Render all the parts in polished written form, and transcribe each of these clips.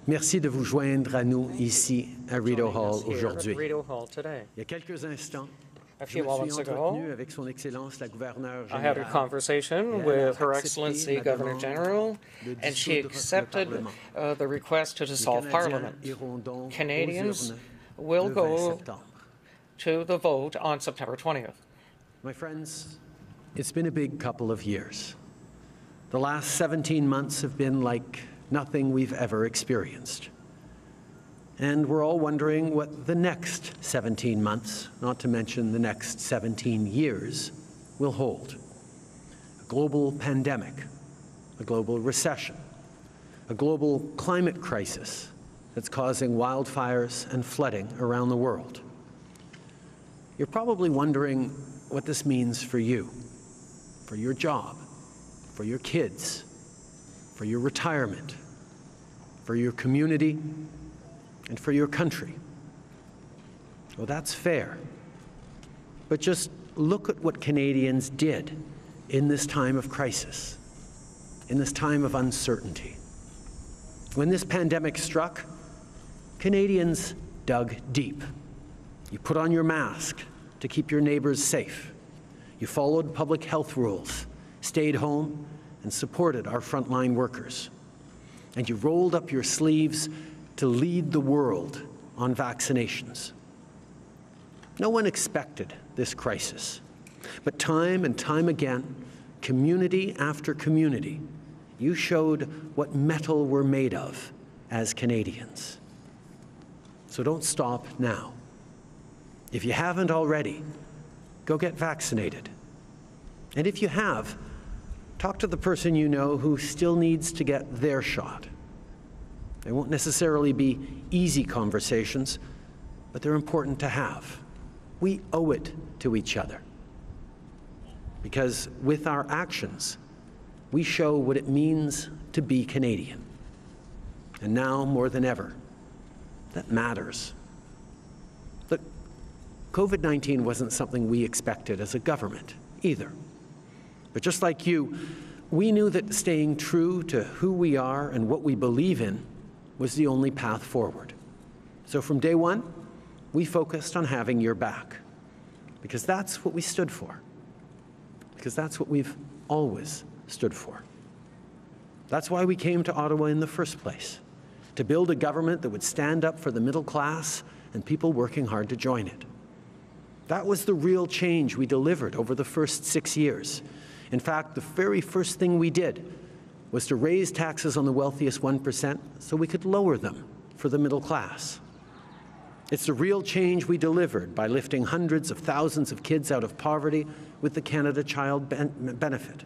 Merci de vous joindre à nous ici à Rideau Hall aujourd'hui. Il y a quelques instants, A few moments ago, I had a conversation with Her Excellency Governor General, and she accepted the request to dissolve Parliament. Canadians will go to the vote on September 20th. My friends, it's been a big couple of years. The last 17 months have been like nothing we've ever experienced. And we're all wondering what the next 17 months, not to mention the next 17 years, will hold. A global pandemic, a global recession, a global climate crisis that's causing wildfires and flooding around the world. You're probably wondering what this means for you, for your job, for your kids, for your retirement, for your community, and for your country. Well, that's fair. But just look at what Canadians did in this time of crisis, in this time of uncertainty. When this pandemic struck, Canadians dug deep. You put on your mask to keep your neighbors safe. You followed public health rules, stayed home, and supported our frontline workers. And you rolled up your sleeves to lead the world on vaccinations. No one expected this crisis, but time and time again, community after community, you showed what mettle we're made of as Canadians. So don't stop now. If you haven't already, go get vaccinated. And if you have, talk to the person you know who still needs to get their shot. They won't necessarily be easy conversations, but they're important to have. We owe it to each other. Because with our actions, we show what it means to be Canadian. And now, more than ever, that matters. Look, COVID-19 wasn't something we expected as a government, either. But just like you, we knew that staying true to who we are and what we believe in was the only path forward. So from day one, we focused on having your back, because that's what we stood for, because that's what we've always stood for. That's why we came to Ottawa in the first place, to build a government that would stand up for the middle class and people working hard to join it. That was the real change we delivered over the first 6 years. In fact, the very first thing we did was to raise taxes on the wealthiest 1% so we could lower them for the middle class. It's the real change we delivered by lifting hundreds of thousands of kids out of poverty with the Canada Child Benefit.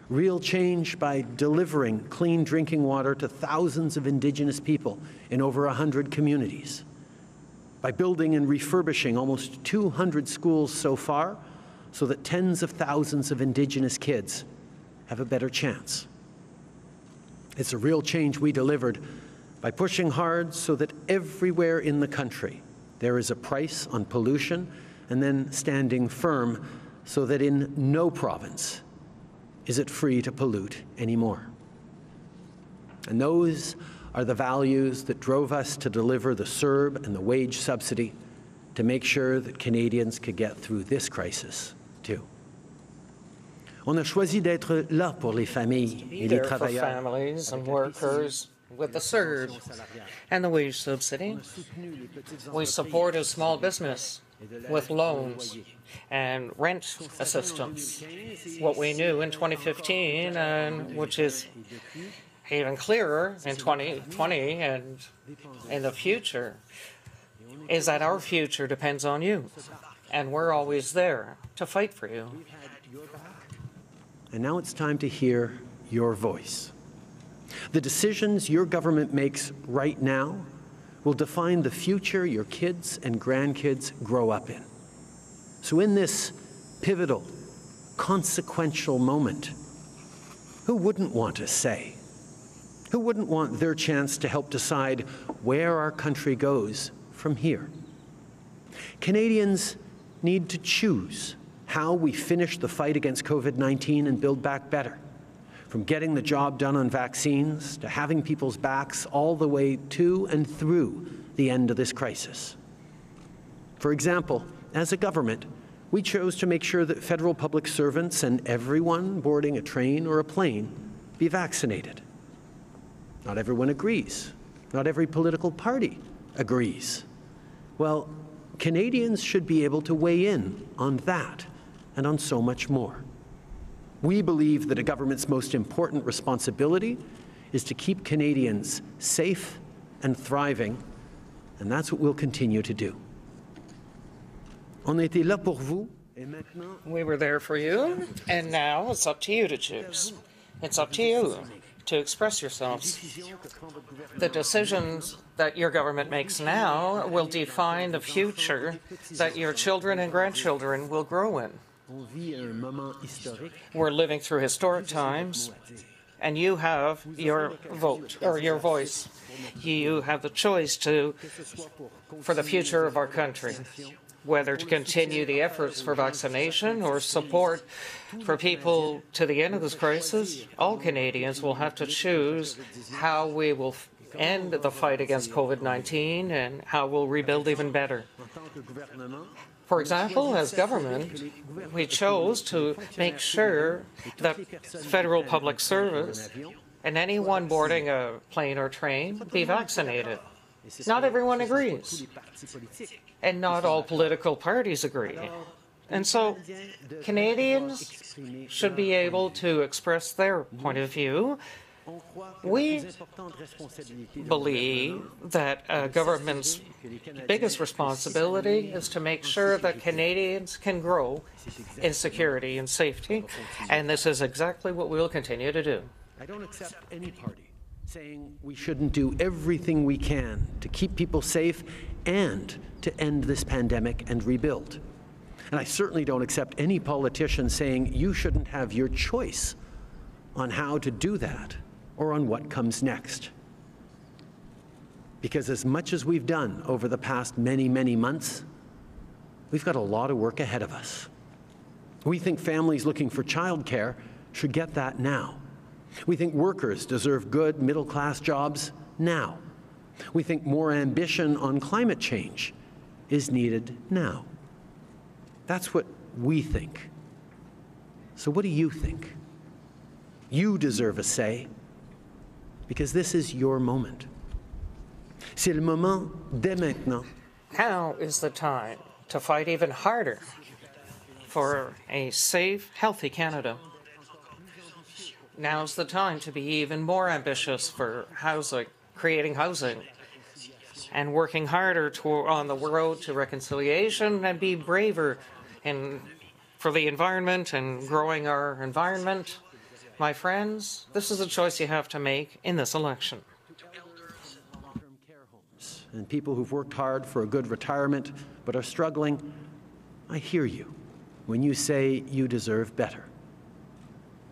Real change by delivering clean drinking water to thousands of Indigenous people in over 100 communities. By building and refurbishing almost 200 schools so far, so that tens of thousands of Indigenous kids have a better chance. It's a real change we delivered by pushing hard so that everywhere in the country there is a price on pollution, and then standing firm so that in no province is it free to pollute anymore. And those are the values that drove us to deliver the CERB and the wage subsidy to make sure that Canadians could get through this crisis too. On a choisi d'être là pour les familles et les travailleurs. Families and workers with the CERB and the wage subsidy. We supported small business with loans and rent assistance. What we knew in 2015, and which is even clearer in 2020 and in the future, is that our future depends on you, and we're always there to fight for you. And now it's time to hear your voice. The decisions your government makes right now will define the future your kids and grandkids grow up in. So in this pivotal, consequential moment, who wouldn't want a say? Who wouldn't want their chance to help decide where our country goes from here? Canadians need to choose how we finish the fight against COVID-19 and build back better. from getting the job done on vaccines to having people's backs all the way to and through the end of this crisis. For example, as a government, we chose to make sure that federal public servants and everyone boarding a train or a plane be vaccinated. Not everyone agrees. Not every political party agrees. Well, Canadians should be able to weigh in on that and on so much more. We believe that a government's most important responsibility is to keep Canadians safe and thriving, and that's what we'll continue to do. On était là pour vous, et maintenant... We were there for you, and now it's up to you to choose. It's up to you to express yourselves. The decisions that your government makes now will define the future that your children and grandchildren will grow in. We're living through historic times, and you have your vote, or your voice. You have the choice for the future of our country, whether to continue the efforts for vaccination or support for people to the end of this crisis. All Canadians will have to choose how we will end the fight against COVID-19 and how we'll rebuild even better. For example, as government, we chose to make sure that federal public service and anyone boarding a plane or train be vaccinated. Not everyone agrees, and not all political parties agree. And so Canadians should be able to express their point of view. We believe that a government's biggest responsibility is to make sure that Canadians can grow in security and safety, and this is exactly what we will continue to do. I don't accept any party saying we shouldn't do everything we can to keep people safe and to end this pandemic and rebuild. And I certainly don't accept any politician saying you shouldn't have your choice on how to do that or on what comes next. Because as much as we've done over the past many, many months, we've got a lot of work ahead of us. We think families looking for childcare should get that now. We think workers deserve good middle-class jobs now. We think more ambition on climate change is needed now. That's what we think. So what do you think? You deserve a say, because this is your moment. C'est le moment dès maintenant. Now is the time to fight even harder for a safe, healthy Canada. Now's the time to be even more ambitious for housing, creating housing, and working harder on the road to reconciliation, and be braver for the environment and growing our environment. My friends, this is a choice you have to make in this election. Long-term care homes and people who've worked hard for a good retirement but are struggling, I hear you when you say you deserve better.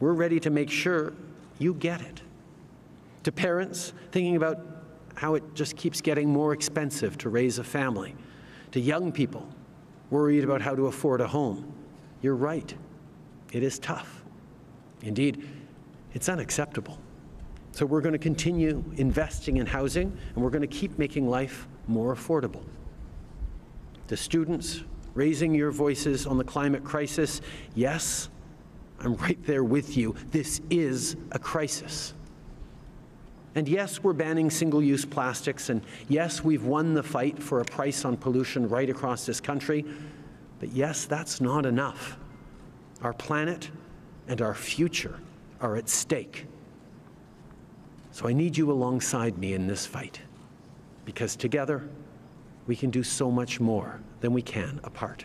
We're ready to make sure you get it. To parents thinking about how it just keeps getting more expensive to raise a family. To young people worried about how to afford a home. You're right. It is tough. Indeed, it's unacceptable. So we're going to continue investing in housing, and we're going to keep making life more affordable. To students raising your voices on the climate crisis, yes, I'm right there with you. This is a crisis. And yes, we're banning single-use plastics, and yes, we've won the fight for a price on pollution right across this country, but yes, that's not enough. Our planet and our future are at stake. So I need you alongside me in this fight, because together we can do so much more than we can apart.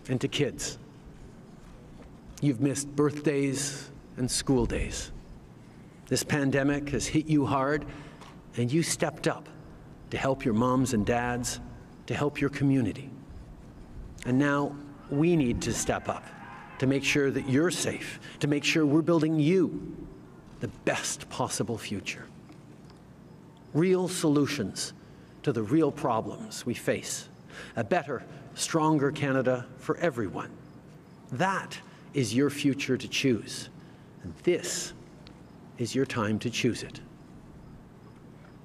And to kids, you've missed birthdays and school days. This pandemic has hit you hard, and you stepped up to help your moms and dads, to help your community. And now we need to step up to make sure that you're safe, to make sure we're building you the best possible future. Real solutions to the real problems we face. A better, stronger Canada for everyone. That is your future to choose. And this is your time to choose it.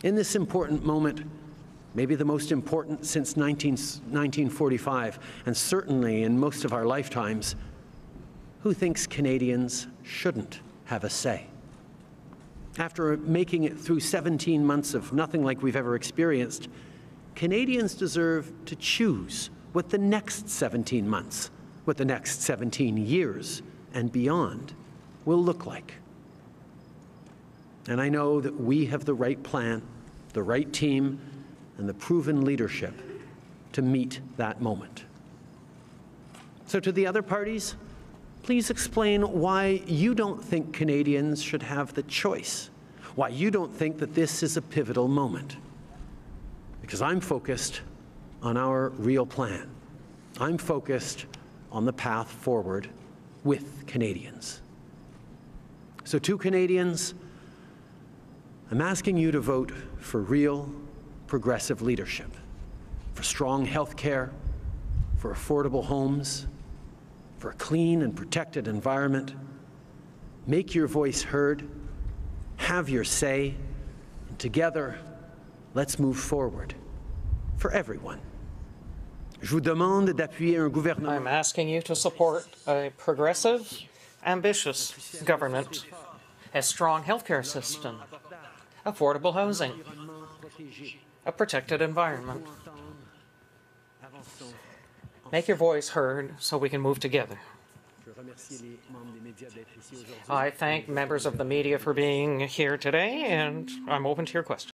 In this important moment, maybe the most important since 1945, and certainly in most of our lifetimes, who thinks Canadians shouldn't have a say? After making it through 17 months of nothing like we've ever experienced, Canadians deserve to choose what the next 17 months, what the next 17 years and beyond will look like. And I know that we have the right plan, the right team, and the proven leadership to meet that moment. So to the other parties, please explain why you don't think Canadians should have the choice, why you don't think that this is a pivotal moment. Because I'm focused on our real plan. I'm focused on the path forward with Canadians. So to Canadians, I'm asking you to vote for real, progressive leadership, for strong health care, for affordable homes, for a clean and protected environment. Make your voice heard, have your say, and together, let's move forward for everyone. Je vous demande d'appuyer un gouvernement. I'm asking you to support a progressive, ambitious government, a strong healthcare system, affordable housing, a protected environment. Make your voice heard so we can move together. I thank members of the media for being here today, and I'm open to your questions.